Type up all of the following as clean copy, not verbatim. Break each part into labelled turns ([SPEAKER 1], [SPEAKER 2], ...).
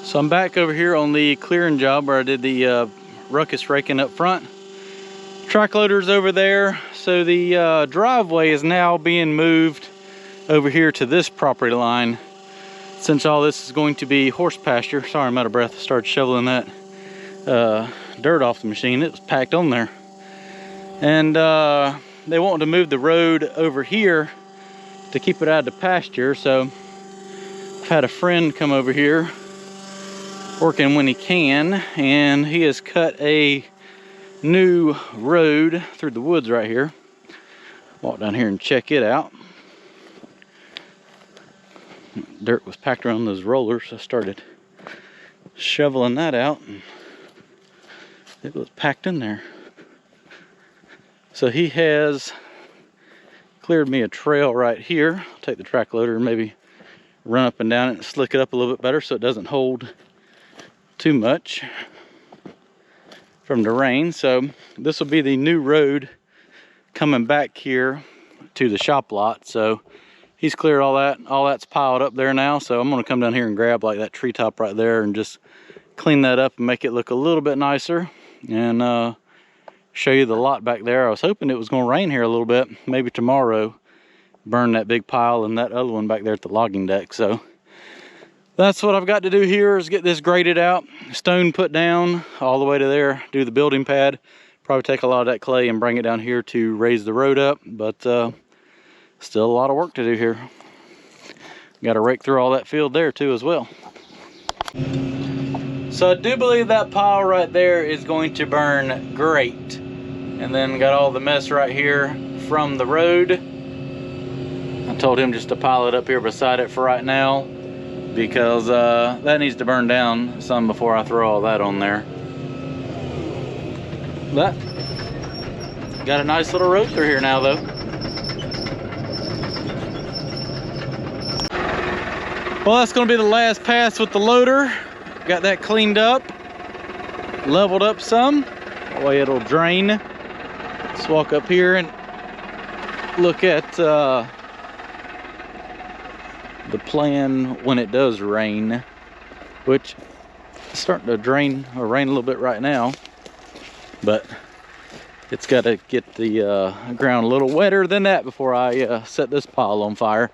[SPEAKER 1] So I'm back over here on the clearing job where I did the ruckus raking up front. Track loader's over there. So the driveway is now being moved over here to this property line, since all this is going to be horse pasture. Sorry, I'm out of breath. I started shoveling that dirt off the machine. It was packed on there. And they wanted to move the road over here to keep it out of the pasture. So I've had a friend come over here working when he can, and he has cut a new road through the woods right here. Walk down here and check it out. Dirt was packed around those rollers, so I started shoveling that out, and it was packed in there. So he has cleared me a trail right here. I'll take the track loader and maybe run up and down it and slick it up a little bit better so it doesn't hold too much from the rain. So this will be the new road coming back here to the shop lot. So he's cleared all that. All that's piled up there now. So I'm gonna come down here and grab like that treetop right there and just clean that up and make it look a little bit nicer, and show you the lot back there. I was hoping it was gonna rain here a little bit, maybe tomorrow, burn that big pile and that other one back there at the logging deck. So that's what I've got to do here, is get this graded out, stone put down all the way to there, do the building pad, probably take a lot of that clay and bring it down here to raise the road up, but still a lot of work to do here. Got to rake through all that field there too as well. So I do believe that pile right there is going to burn great. And then got all the mess right here from the road. I told him just to pile it up here beside it for right now, because that needs to burn down some before I throw all that on there. But got a nice little road through here now though. Well, that's gonna be the last pass with the loader. Got that cleaned up, leveled up some, that way it'll drain. Let's walk up here and look at the plan when it does rain, which is starting to drain or rain a little bit right now, but it's got to get the ground a little wetter than that before I set this pile on fire.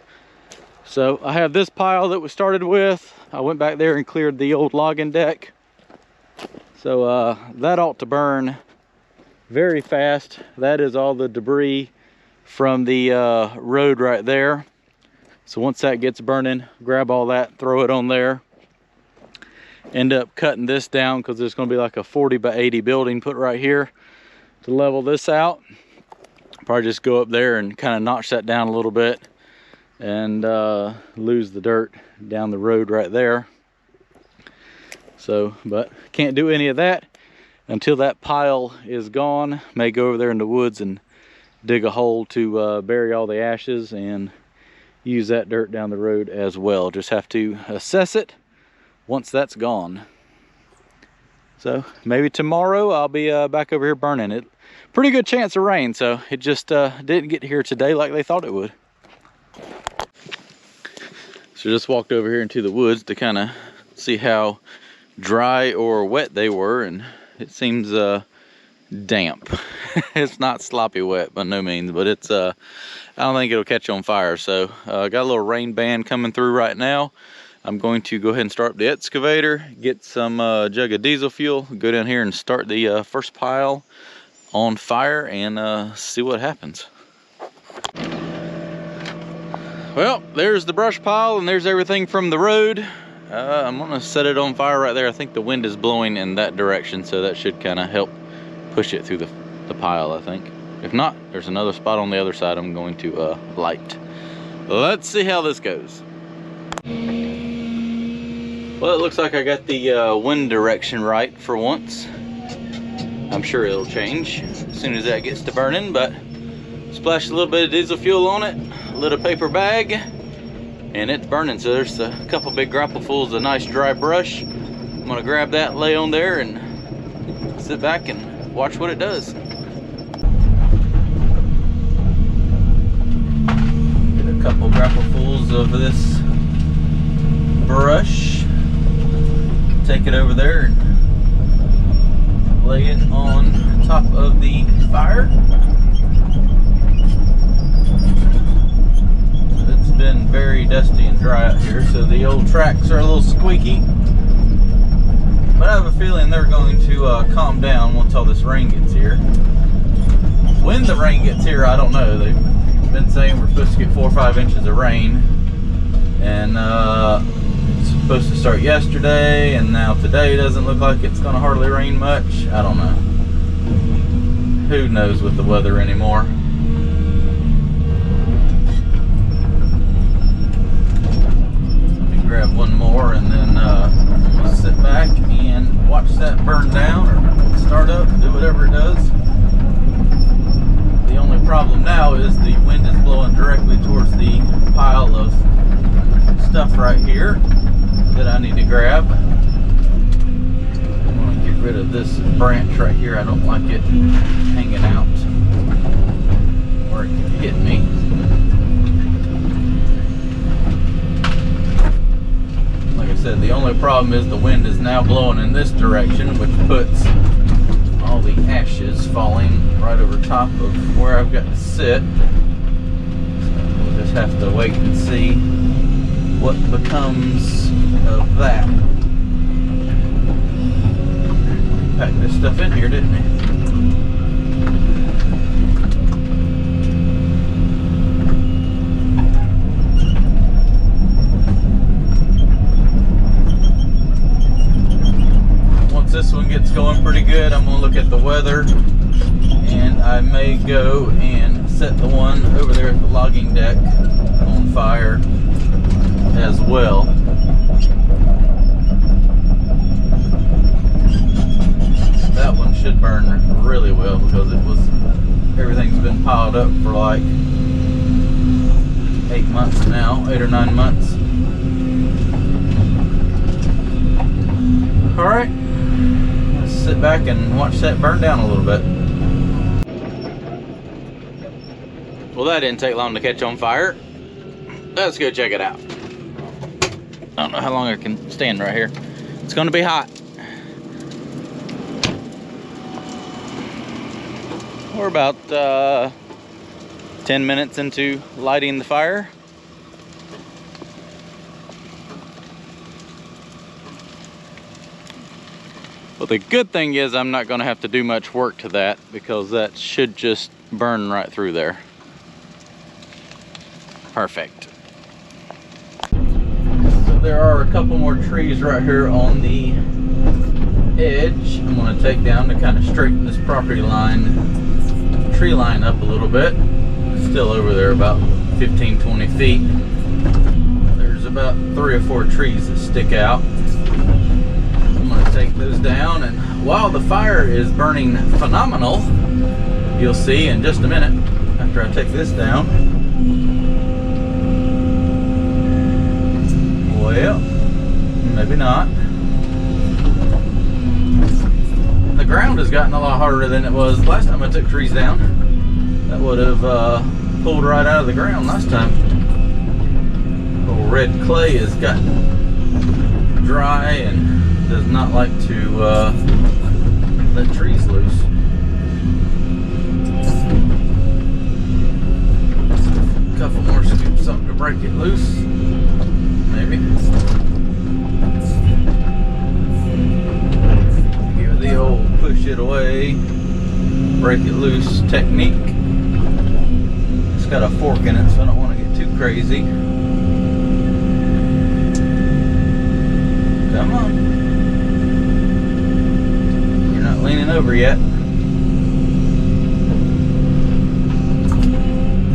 [SPEAKER 1] So I have this pile that we started with. I went back there and cleared the old logging deck. So that ought to burn very fast. That is all the debris from the road right there. So once that gets burning, grab all that, throw it on there. End up cutting this down because there's going to be like a 40 by 80 building put right here to level this out. Probably just go up there and kind of notch that down a little bit and lose the dirt down the road right there. So, but can't do any of that until that pile is gone. May go over there in the woods and dig a hole to bury all the ashes and use that dirt down the road as well. Just have to assess it once that's gone. So maybe tomorrow I'll be back over here burning it. Pretty good chance of rain, so it just didn't get here today like they thought it would. So just walked over here into the woods to kind of see how dry or wet they were, and it seems damp. It's not sloppy wet by no means, but it's I don't think it'll catch on fire. So got a little rain band coming through right now. I'm going to go ahead and start up the excavator, get some jug of diesel fuel, go down here and start the first pile on fire and see what happens. Well, there's the brush pile and there's everything from the road. I'm gonna set it on fire right there. I think the wind is blowing in that direction, so that should kind of help push it through the pile, I think. If not, there's another spot on the other side I'm going to light. Let's see how this goes. Well, it looks like I got the wind direction right for once. I'm sure it'll change as soon as that gets to burning, but splashed a little bit of diesel fuel on it, lit a paper bag, and it's burning. So there's a couple big grapplefuls of nice dry brush. I'm gonna grab that, lay on there, and sit back and watch what it does. Get a couple grapplefuls of this brush. blanket over there and lay it on top of the fire. It's been very dusty and dry out here, so the old tracks are a little squeaky. But I have a feeling they're going to calm down once all this rain gets here. When the rain gets here, I don't know. They've been saying we're supposed to get 4 or 5 inches of rain. And it's supposed to start yesterday, and now today doesn't look like it's going to hardly rain much. I don't know. Who knows with the weather anymore. Grab one more and then I'll sit back and watch that burn down or start up, do whatever it does. The only problem now is the wind is blowing directly towards the pile of stuff right here that I need to grab. I'm going to get rid of this branch right here. I don't like it hanging out or it can hit me. Like I said, the only problem is the wind is now blowing in this direction, which puts all the ashes falling right over top of where I've got to sit. So we'll just have to wait and see what becomes of that. Packed this stuff in here, didn't he? This one gets going pretty good, I'm going to look at the weather, and I may go and set the one over there at the logging deck on fire as well. That one should burn really well because everything's been piled up for like 8 months now, 8 or 9 months. All right. Sit back and watch that burn down a little bit. Well, that didn't take long to catch on fire. Let's go check it out. I don't know how long I can stand right here. It's going to be hot. We're about 10 minutes into lighting the fire. Well, the good thing is I'm not going to have to do much work to that because that should just burn right through there. Perfect. So there are a couple more trees right here on the edge. I'm going to take down to kind of straighten this tree line up a little bit. It's still over there about 15-20 feet. There's about 3 or 4 trees that stick out. I'm going to take those down, and while the fire is burning phenomenal, you'll see in just a minute after I take this down. Well, maybe not. The ground has gotten a lot harder than it was last time I took trees down. That would have pulled right out of the ground last time. Old red clay has gotten dry and does not like to let trees loose. A couple more scoops, something to break it loose, maybe. Give it the old push it away, break it loose technique. It's got a fork in it, so I don't want to get too crazy. Come on. Leaning over yet.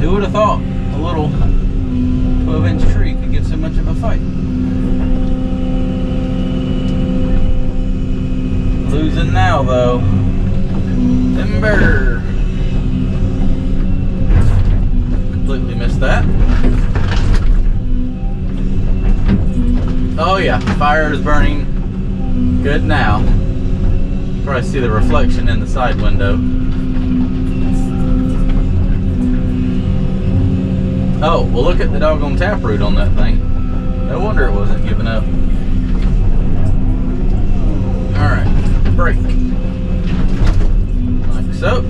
[SPEAKER 1] Who would have thought a little 12-inch tree could get so much of a fight? Losing now though. Timber. Completely missed that. Oh yeah, fire is burning good now. Probably see the reflection in the side window. Oh, well look at the doggone taproot on that thing. No wonder it wasn't giving up. brake. Like so.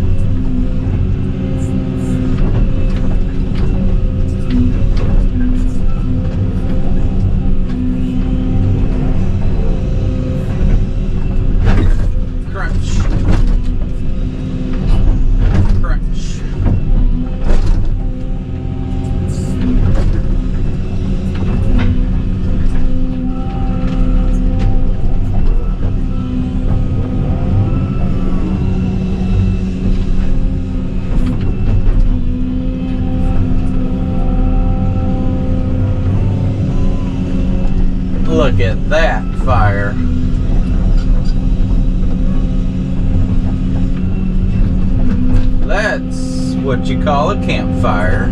[SPEAKER 1] Crunch. Crunch. Look at that fire. That's what you call a campfire.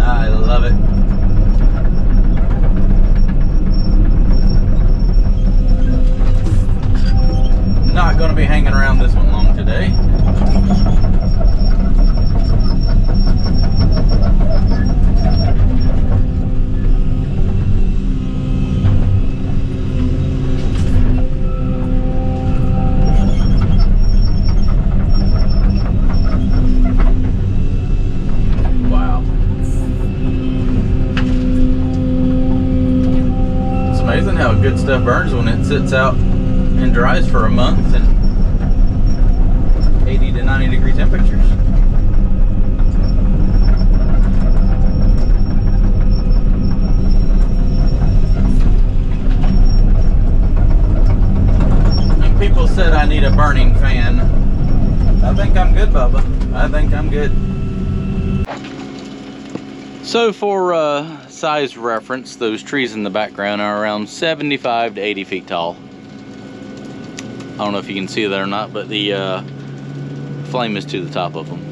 [SPEAKER 1] I love it. Not going to be hanging around this one long today. Amazing how good stuff burns when it sits out and dries for a month in 80 to 90 degree temperatures. And people said I need a burning fan. I think I'm good, Bubba. I think I'm good. So for size reference, those trees in the background are around 75 to 80 feet tall. I don't know if you can see that or not, but the flame is to the top of them.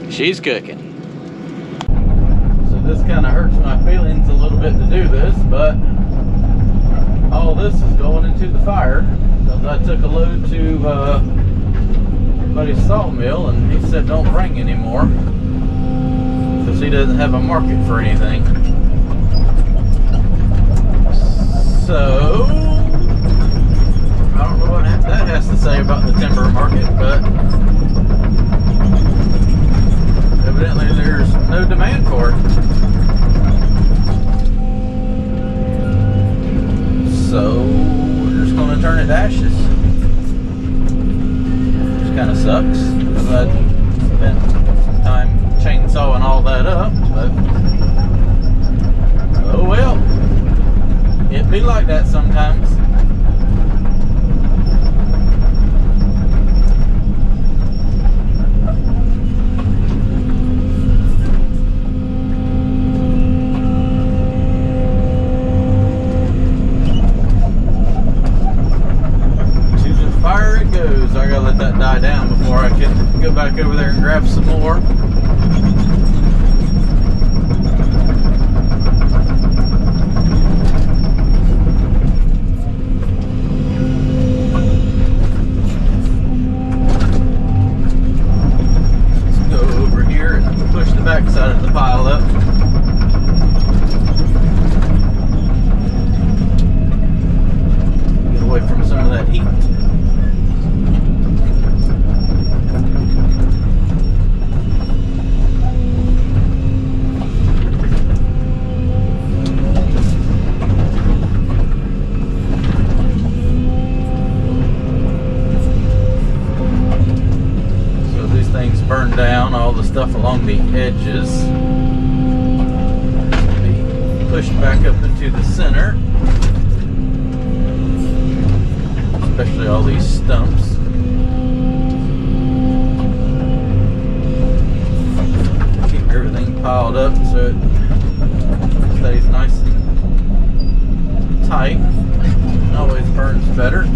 [SPEAKER 1] She's cooking. So this kind of hurts my feelings a little bit to do this, but all this is going into the fire. Because I took a load to buddy's sawmill and he said don't bring anymore because he doesn't have a market for anything. So I don't know what that has to say about the timber market, but evidently there's no demand for it. So we're just going to turn it to ashes. Kind of sucks because I spent time chainsawing all that up, but oh well, it be like that sometimes. I gotta let that die down before I can go back over there and grab some more. Let's go over here and push the back side of the pile up. Get away from some of that heat. Burn down all the stuff along the edges. Be pushed back up into the center, especially all these stumps. Keep everything piled up so it stays nice and tight. It always burns better.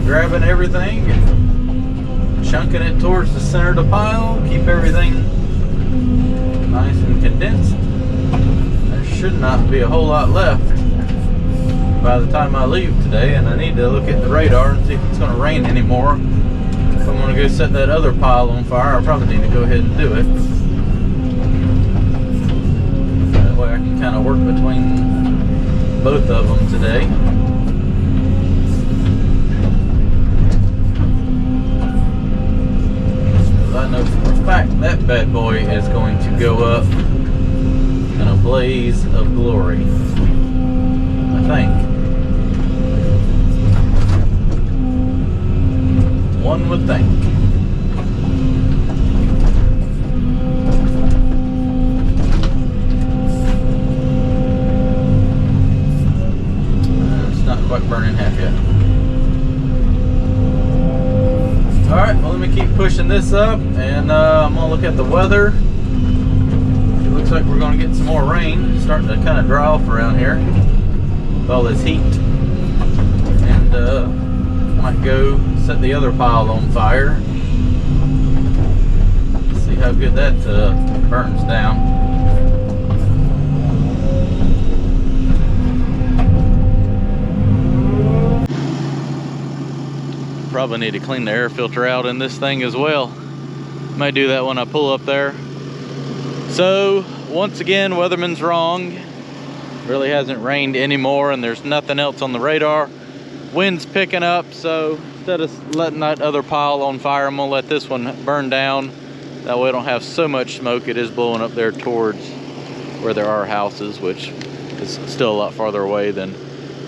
[SPEAKER 1] grabbing everything and chunking it towards the center of the pile. Keep everything nice and condensed. There should not be a whole lot left by the time I leave today, and I need to look at the radar and see if it's going to rain anymore. If I'm going to go set that other pile on fire, I probably need to go ahead and do it. That way I can kind of work between both of them today. I know for a fact that bad boy is going to go up in a blaze of glory, I think. One would think. It's not quite burning half yet. Alright, well, let me keep pushing this up, and I'm going to look at the weather. It looks like we're going to get some more rain. It's starting to kind of dry off around here with all this heat. And might go set the other pile on fire. See how good that burns down. Probably need to clean the air filter out in this thing as well. Might do that when I pull up there. So once again, weatherman's wrong. Really hasn't rained anymore, and there's nothing else on the radar. Wind's picking up, so instead of letting that other pile on fire, I'm gonna let this one burn down. That way I don't have so much smoke. It is blowing up there towards where there are houses, which is still a lot farther away than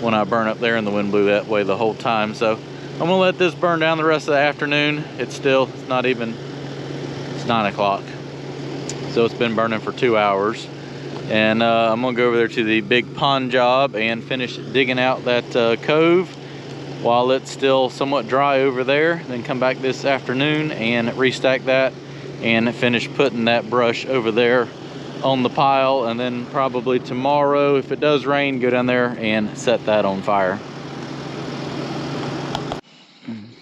[SPEAKER 1] when I burn up there and the wind blew that way the whole time. So I'm gonna let this burn down the rest of the afternoon. It's 9 o'clock. So it's been burning for 2 hours. And I'm gonna go over there to the big pond job and finish digging out that cove while it's still somewhat dry over there. Then come back this afternoon and restack that and finish putting that brush over there on the pile. And then probably tomorrow, if it does rain, go down there and set that on fire.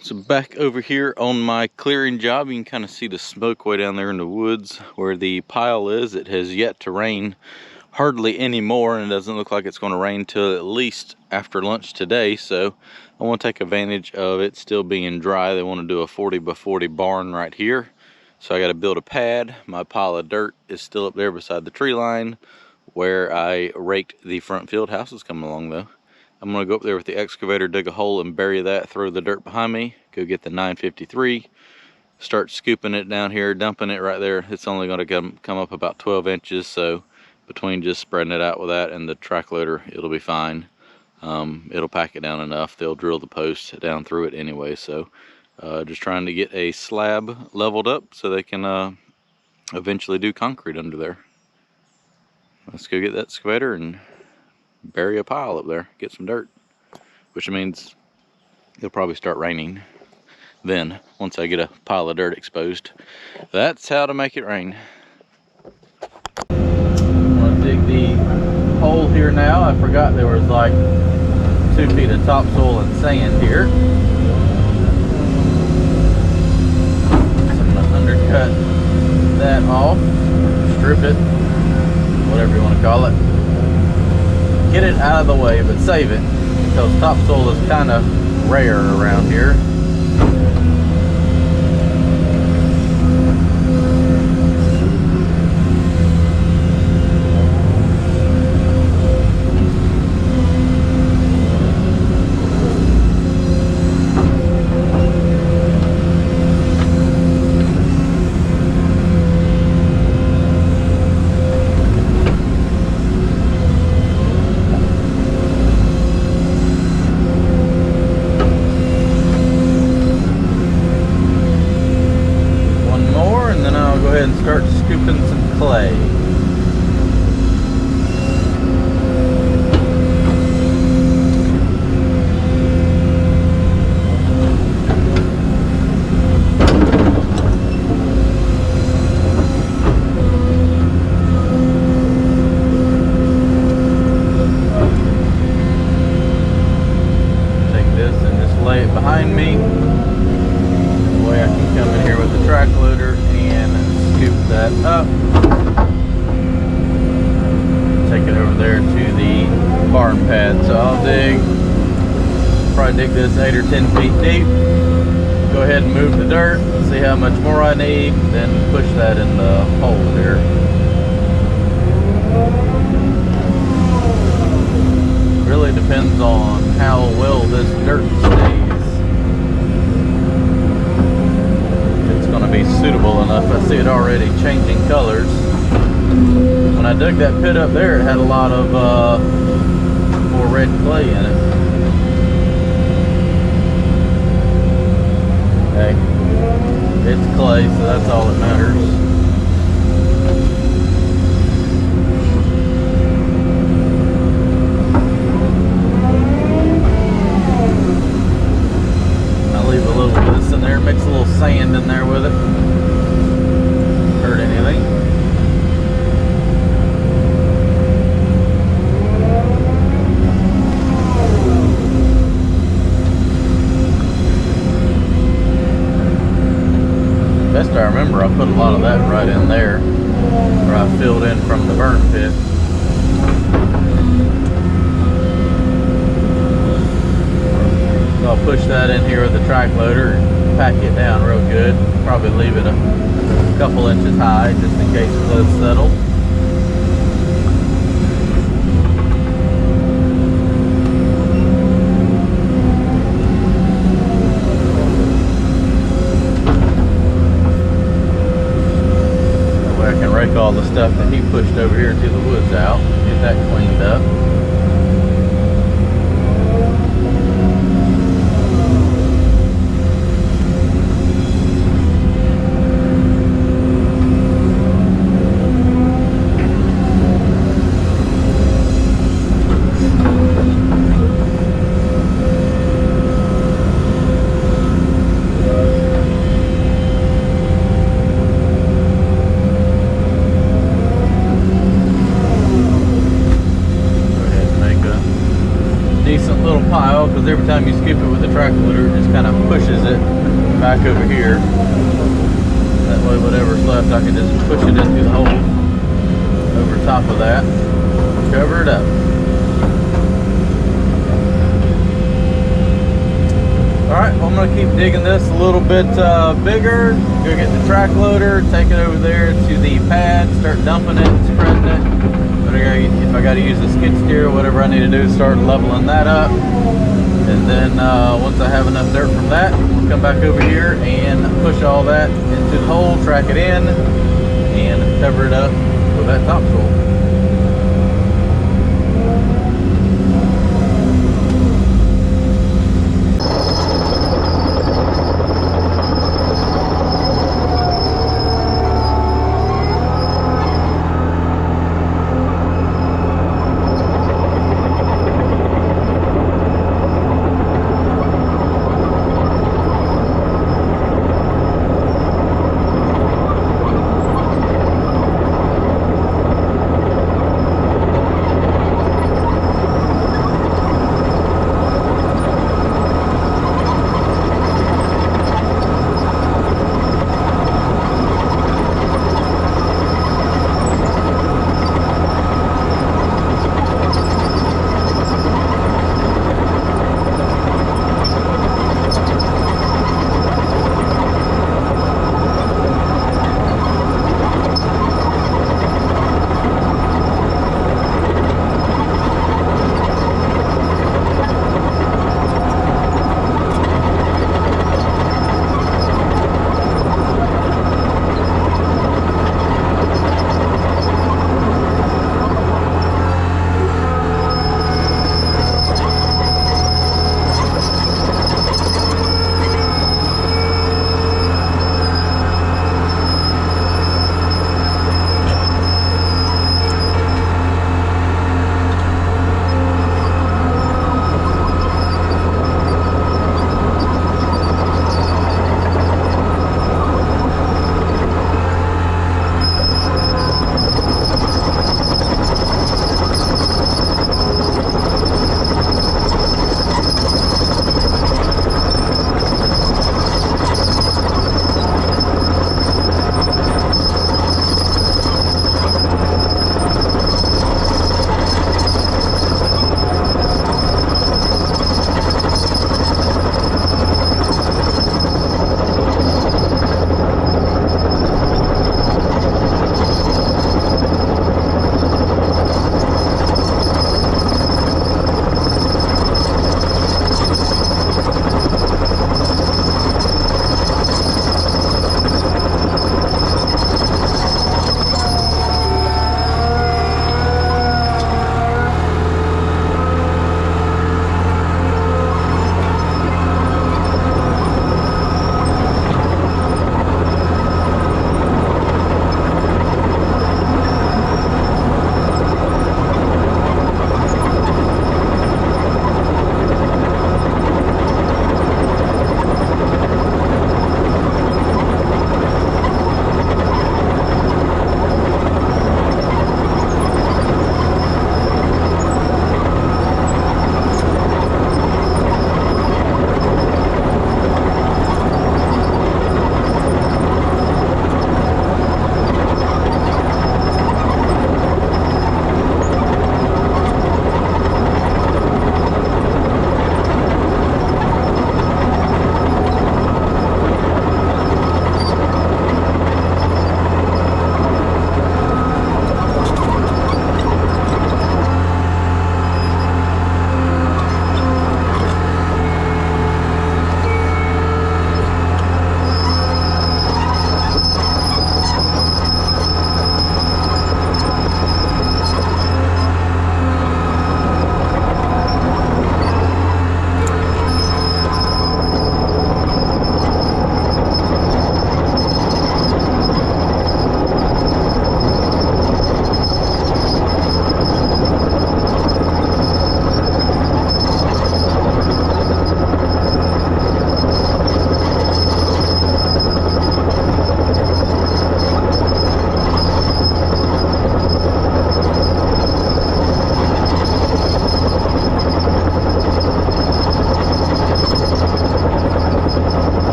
[SPEAKER 1] So back over here on my clearing job, you can kind of see the smoke way down there in the woods where the pile is. It has yet to rain hardly any more, and it doesn't look like it's going to rain till at least after lunch today. So I want to take advantage of it still being dry. They want to do a 40 by 40 barn right here. So I got to build a pad. My pile of dirt is still up there beside the tree line where I raked the front field. House is coming along though. I'm going to go up there with the excavator, dig a hole and bury that, throw the dirt behind me, go get the 953, start scooping it down here, dumping it right there. It's only going to come up about 12 inches, so between just spreading it out with that and the track loader, it'll be fine. It'll pack it down enough. They'll drill the post down through it anyway, so just trying to get a slab leveled up so they can eventually do concrete under there. Let's go get that excavator and bury a pile up there, get some dirt, which means it'll probably start raining then once I get a pile of dirt exposed. That's how to make it rain. I'm gonna dig the hole here now. I forgot there was like 2 feet of topsoil and sand here. So I'm gonna undercut that off, strip it, whatever you want to call it. Get it out of the way, but save it, because topsoil is kind of rare around here. And start scooping some clay. Take this and just lay it behind me. me. That way I can come in here with the track loader and scoop that up. Take it over there to the barn pad. So I'll probably dig this 8 or 10 feet deep. Go ahead and move the dirt, see how much more I need, then push that in the hole there. Really depends on how well this dirt stays. It's going to be suitable enough. I see it already changing colors. When I dug that pit up there, it had a lot of more red clay in it. Hey, it's clay, so that's all that matters. I'll leave a little of this in there, mix a little sand in there with it. Hurt anything. Best I remember, I put a lot of that right in there where I filled in from the burn pit. So I'll push that in here with the track loader and pack it down real good. Probably leave it a couple inches high just in case it does settle. Rake all the stuff that he pushed over here to the woods out, get that cleaned up. Decent little pile, because every time you scoop it with the track loader, it just kind of pushes it back over here. That way whatever's left, I can just push it into the hole over top of that, cover it up. Alright, well, I'm going to keep digging this a little bit bigger. Go get the track loader, take it over there to the pad, start dumping it, spreading it. If I got to use the skid steer or whatever I need to do, start leveling that up. And then once I have enough dirt from that, we'll come back over here and push all that into the hole, track it in, and cover it up with that topsoil.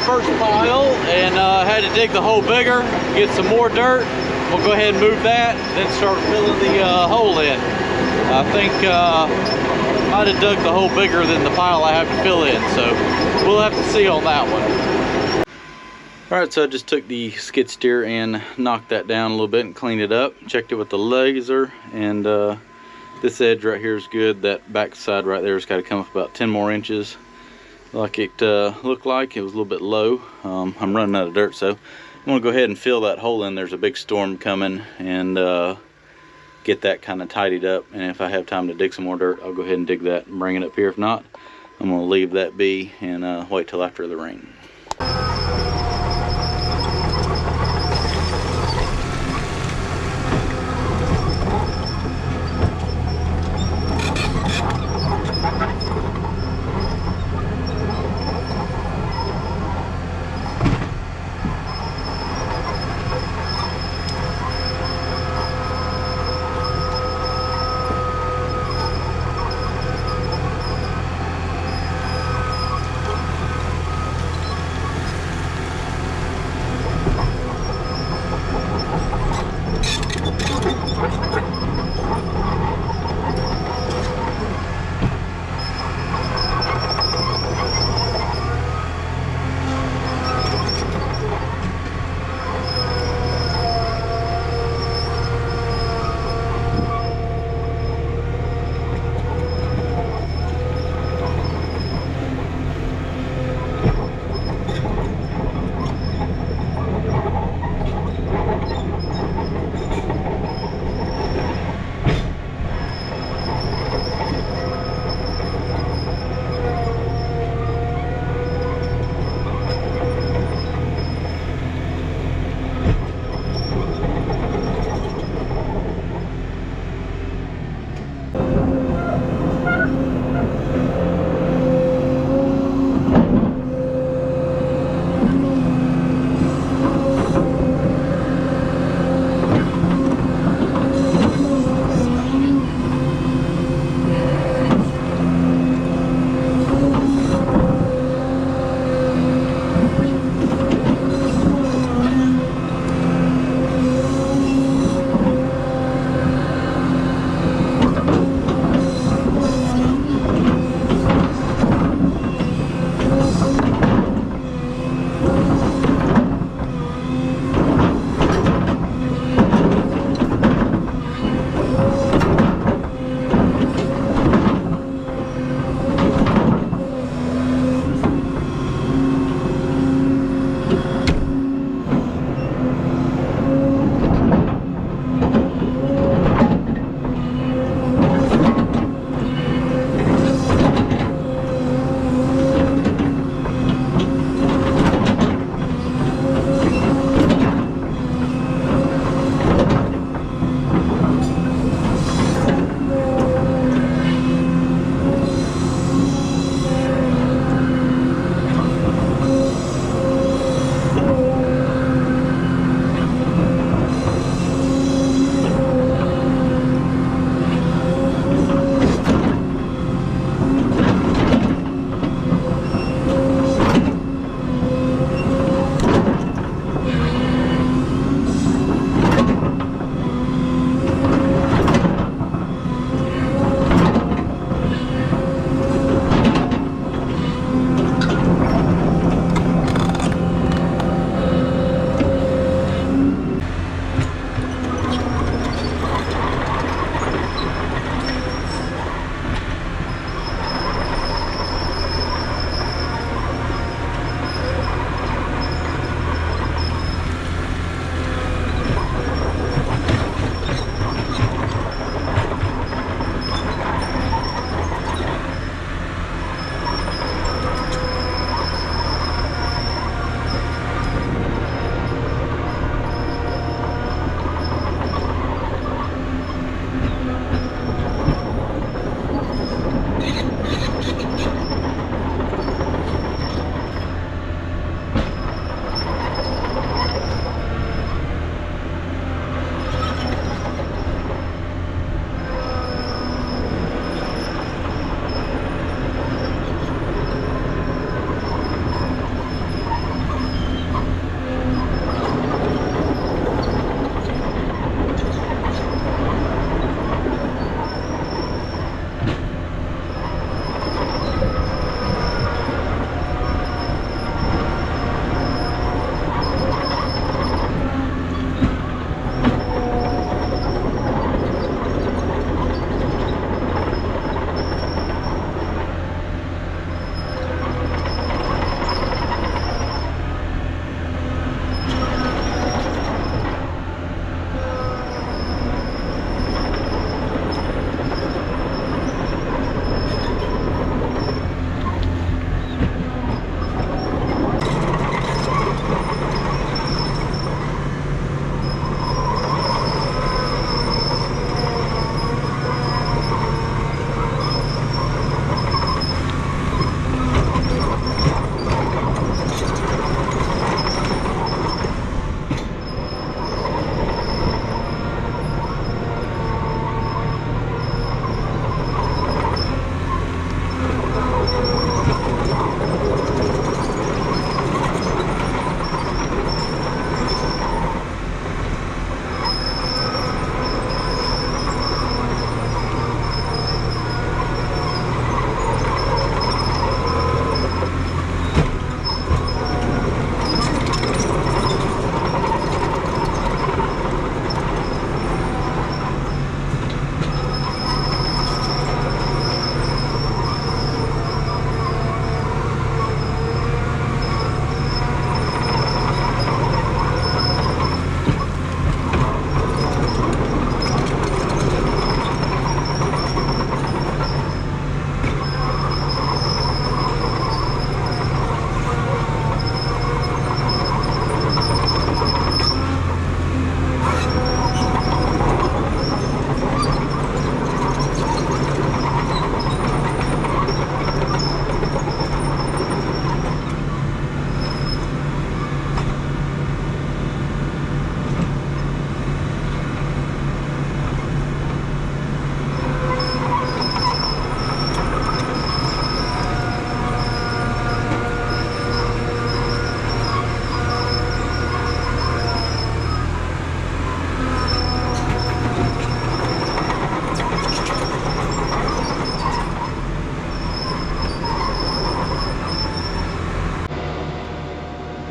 [SPEAKER 1] first pile and had to dig the hole bigger, get some more dirt. We'll go ahead and move that, then start filling the hole in. I think I'd have dug the hole bigger than the pile I have to fill in, so we'll have to see on that one. Alright, so I just took the skid steer and knocked that down a little bit and cleaned it up. Checked it with the laser, and this edge right here is good. That back side right there has got to come up about 10 more inches like it looked like. It was a little bit low. I'm running out of dirt, so I'm going to go ahead and fill that hole in. There's a big storm coming, and get that kind of tidied up. And if I have time to dig some more dirt, I'll go ahead and dig that and bring it up here. If not, I'm going to leave that be and wait till after the rain.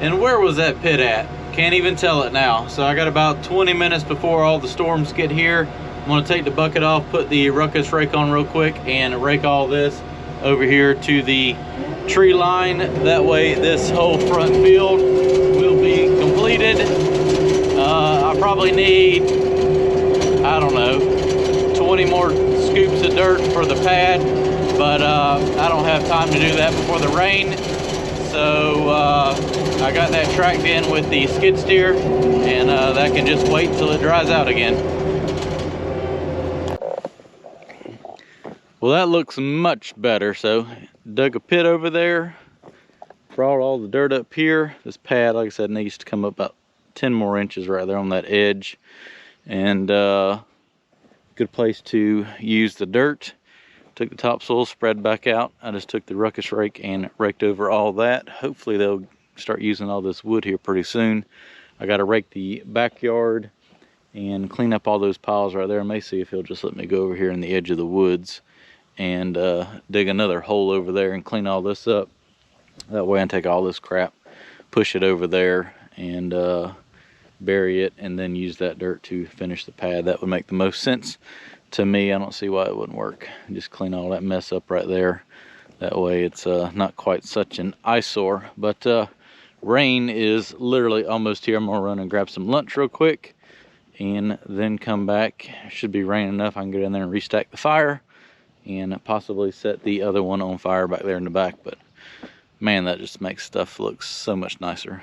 [SPEAKER 1] And where was that pit at? Can't even tell it now. So I got about 20 minutes before all the storms get here. I'm gonna take the bucket off, put the ruckus rake on real quick, and rake all this over here to the tree line. That way this whole front field will be completed. I probably need, I don't know, 20 more scoops of dirt for the pad, but I don't have time to do that before the rain. So I got that tracked in with the skid steer, and that can just wait till it dries out again. Well, that looks much better. So dug a pit over there, brought all the dirt up here. This pad, like I said, needs to come up about 10 more inches right there on that edge, and good place to use the dirt. Took the topsoil, spread back out. I just took the ruckus rake and raked over all that. Hopefully they'll start using all this wood here pretty soon. I got to rake the backyard and clean up all those piles right there. I may see if he'll just let me go over here in the edge of the woods and dig another hole over there and clean all this up. That way I can take all this crap, push it over there, and bury it, and then use that dirt to finish the pad. That would make the most sense to me. I don't see why it wouldn't work. Just clean all that mess up right there. That way it's not quite such an eyesore. But rain is literally almost here. I'm gonna run and grab some lunch real quick and then come back. It should be raining enough I can get in there and restack the fire and possibly set the other one on fire back there in the back. But man, that just makes stuff look so much nicer.